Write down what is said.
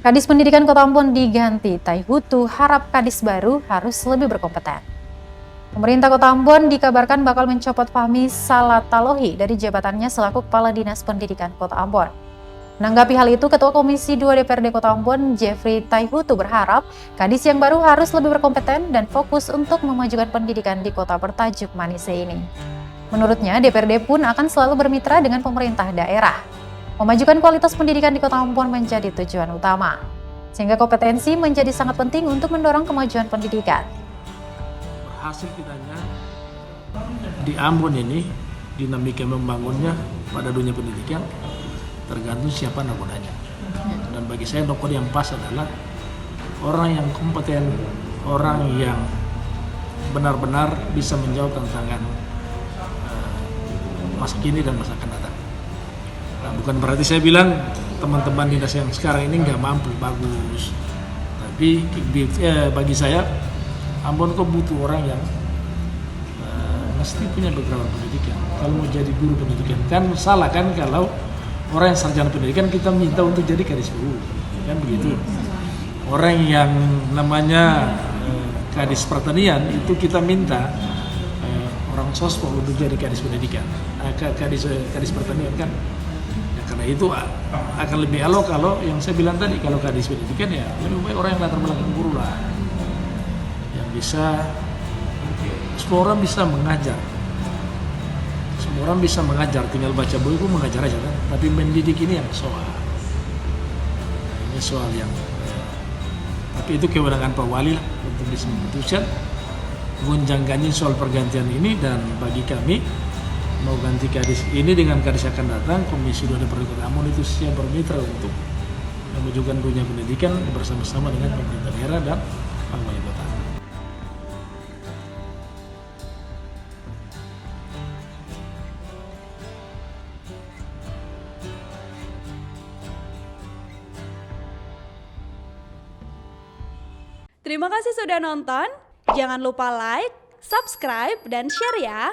Kadis Pendidikan Kota Ambon diganti, Taihutu harap kadis baru harus lebih berkompeten. Pemerintah Kota Ambon dikabarkan bakal mencopot Fahmi Salatalohi dari jabatannya selaku Kepala Dinas Pendidikan Kota Ambon. Menanggapi hal itu, Ketua Komisi 2 DPRD Kota Ambon, Jeffrey Taihutu berharap kadis yang baru harus lebih berkompeten dan fokus untuk memajukan pendidikan di kota bertajuk Manise ini. Menurutnya, DPRD pun akan selalu bermitra dengan pemerintah daerah. Memajukan kualitas pendidikan di Kota Ambon menjadi tujuan utama, sehingga kompetensi menjadi sangat penting untuk mendorong kemajuan pendidikan. Hasil kitanya di Ambon ini, dinamika membangunnya pada dunia pendidikan tergantung siapa nakodanya. Dan bagi saya nokod yang pas adalah orang yang kompeten, orang yang benar-benar bisa menjawab tantangan masa kini dan masa akan datang. Nah, bukan berarti saya bilang teman-teman dinas yang sekarang ini nggak mampu, bagus. Tapi bagi saya Ambon kok butuh orang yang mesti punya background pendidikan. Kalau mau jadi guru pendidikan, kan salah kan kalau orang yang sarjana pendidikan kita minta untuk jadi kadis guru, kan begitu. Orang yang namanya kadis pertanian itu kita minta orang sospol untuk jadi kadis pendidikan, kadis pertanian kan. Ya, karena itu akan lebih elok kalau yang saya bilang tadi, kalau kadis pendidikan ya lebih baik orang yang latar belakang guru lah, yang bisa, semua orang bisa mengajar. Semua orang bisa mengajar, tinggal baca buku mengajar aja kan. Tapi mendidik ini yang soal. Ini soal yang tapi itu kewenangan Pak Wali lah untuk bisa memutuskan gonjang-ganjing soal pergantian ini. Dan bagi kami mau ganti kadis ini dengan kadis akan datang, Komisi 2 DPRD Kota Ambon itu siap bermitra untuk memajukan dunia pendidikan bersama-sama dengan pemerintah daerah dan Pak Wali Kota. Terima kasih sudah nonton. Jangan lupa like, subscribe, dan share ya.